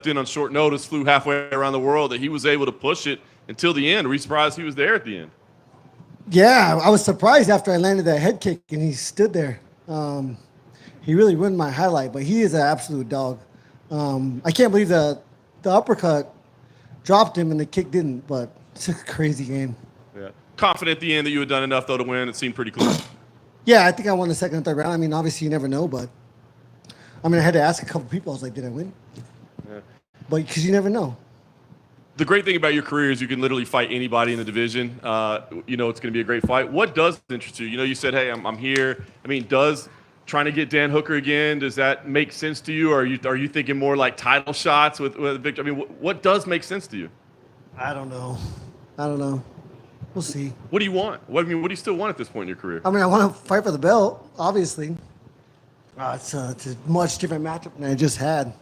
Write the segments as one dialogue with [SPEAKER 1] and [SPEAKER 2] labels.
[SPEAKER 1] in on short notice, flew halfway around the world, that he was able to push it until the end. Were you surprised he was there at the end?
[SPEAKER 2] Yeah, I was surprised after I landed that head kick and he stood there. He really ruined my highlight, but he is an absolute dog. I can't believe the uppercut dropped him and the kick didn't, but it's a crazy game.
[SPEAKER 1] Yeah. Confident at the end that you had done enough, though, to win. It seemed pretty close.
[SPEAKER 2] Yeah, I think I won the second and third round. I mean, obviously you never know, but I had to ask a couple people. I was like, did I win? Yeah. But because you never know.
[SPEAKER 1] The great thing about your career is you can literally fight anybody in the division. You know it's going to be a great fight. What does interest you? You know, you said, hey, I'm here. I mean, does trying to get Dan Hooker again, does that make sense to you? Or are you thinking more like title shots with Victor? I mean, what does make sense to you?
[SPEAKER 2] I don't know. We'll see.
[SPEAKER 1] What do you want? What do you still want at this point in your career?
[SPEAKER 2] I want to fight for the belt, obviously. It's a much different matchup than I just had.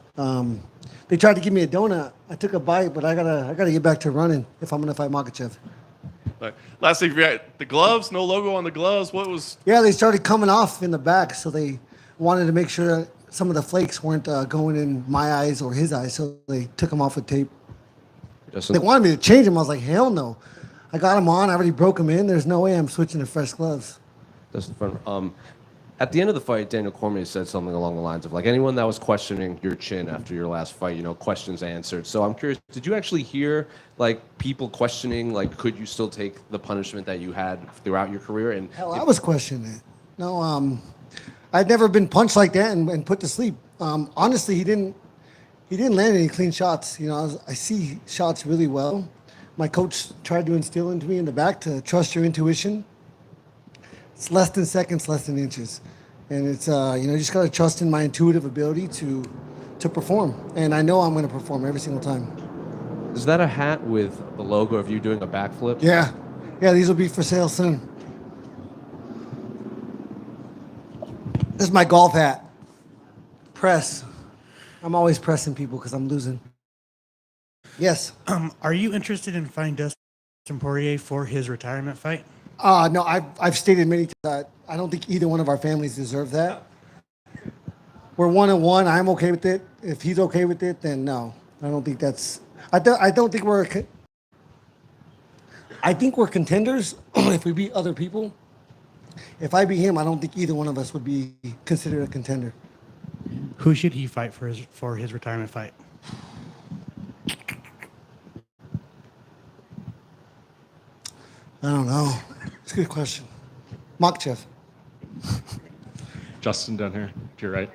[SPEAKER 2] They tried to give me a donut. I took a bite, but I gotta get back to running if I'm gonna fight Makhachev.
[SPEAKER 1] Right. Last thing, the gloves, no logo on the gloves. What was?
[SPEAKER 2] Yeah, they started coming off in the back, so they wanted to make sure some of the flakes weren't going in my eyes or his eyes, so they took them off with tape. They wanted me to change them. I was like, hell no. I got them on. I already broke them in. There's no way I'm switching to fresh gloves.
[SPEAKER 3] That's the fun. At the end of the fight, Daniel Cormier said something along the lines of, like, anyone that was questioning your chin after your last fight, questions answered. So I'm curious, did you actually hear, like, people questioning, like, could you still take the punishment that you had throughout your career? And
[SPEAKER 2] hell, I was questioning it. No, I'd never been punched like that and put to sleep. Honestly, he didn't land any clean shots. I see shots really well. My coach tried to instill into me in the back to trust your intuition. It's less than seconds, less than inches. And it's, you just got to trust in my intuitive ability to perform. And I know I'm going to perform every single time.
[SPEAKER 3] Is that a hat with the logo of you doing a backflip?
[SPEAKER 2] Yeah. Yeah, these will be for sale soon. This is my golf hat. Press. I'm always pressing people because I'm losing. Yes.
[SPEAKER 4] Are you interested in fighting Dustin Poirier for his retirement fight?
[SPEAKER 2] No, I've stated many times that I don't think either one of our families deserve that. We're 1-1. I'm okay with it. If he's okay with it, then no. I don't think that's. I don't think we're. I think we're contenders if we beat other people. If I beat him, I don't think either one of us would be considered a contender.
[SPEAKER 4] Who should he fight for his retirement fight?
[SPEAKER 2] I don't know. It's a good question. Makhachev.
[SPEAKER 5] Justin down here, to your right.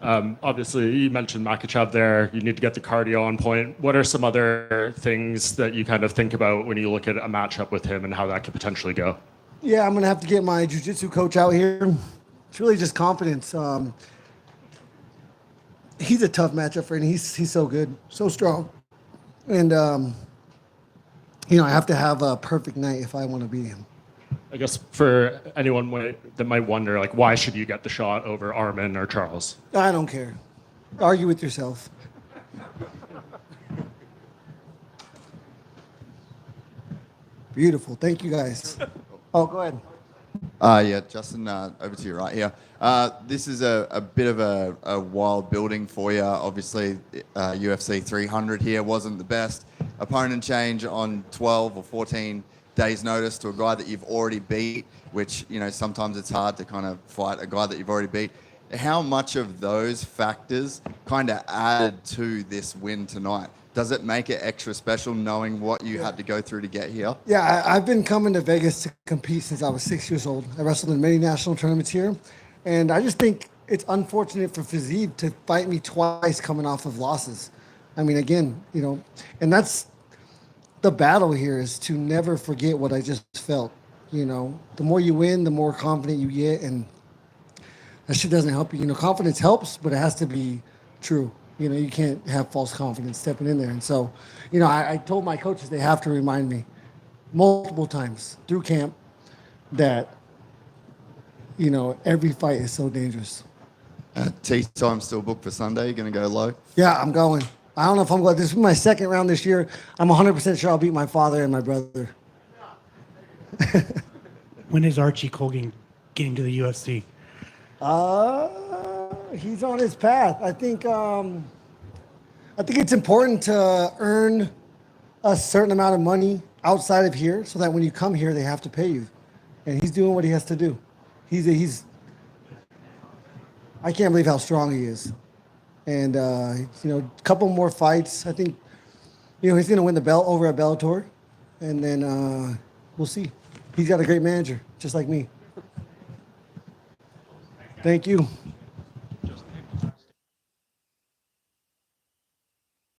[SPEAKER 5] Obviously, you mentioned Makhachev there. You need to get the cardio on point. What are some other things that you kind of think about when you look at a matchup with him and how that could potentially go?
[SPEAKER 2] Yeah, I'm going to have to get my jiu-jitsu coach out here. It's really just confidence. He's a tough matchup for him. He's so good, so strong. And, I have to have a perfect night if I want to beat him.
[SPEAKER 5] I guess for anyone that might wonder, like, why should you get the shot over Armin or Charles?
[SPEAKER 2] I don't care. Argue with yourself. Beautiful. Thank you, guys. Oh, go ahead.
[SPEAKER 6] Yeah, Justin, over to you right here. This is a bit of a wild building for you. Obviously, UFC 300 here wasn't the best. Opponent change on 12 or 14 days notice to a guy that you've already beat, which, sometimes it's hard to kind of fight a guy that you've already beat. How much of those factors kind of added to this win tonight? Does it make it extra special knowing what you had to go through to get here?
[SPEAKER 2] Yeah, I've been coming to Vegas to compete since I was 6 years old. I wrestled in many national tournaments here. And I just think it's unfortunate for Fiziev to fight me twice coming off of losses. I mean, again, and that's the battle here, is to never forget what I just felt. The more you win, the more confident you get. And that shit doesn't help you. Confidence helps, but it has to be true. You can't have false confidence stepping in there. And so, I told my coaches they have to remind me multiple times through camp that, every fight is so dangerous.
[SPEAKER 6] Tea time still booked for Sunday? You're going to go low?
[SPEAKER 2] Yeah, I'm going. I don't know if I'm going. This is my second round this year. I'm 100% sure I'll beat my father and my brother.
[SPEAKER 4] When is Archie Colgan getting to the UFC?
[SPEAKER 2] He's on his path. I think I think it's important to earn a certain amount of money outside of here so that when you come here, they have to pay you. And he's doing what he has to do. I can't believe how strong he is. And, a couple more fights. I think, he's going to win the belt over at Bellator. And then we'll see. He's got a great manager, just like me. Thank you.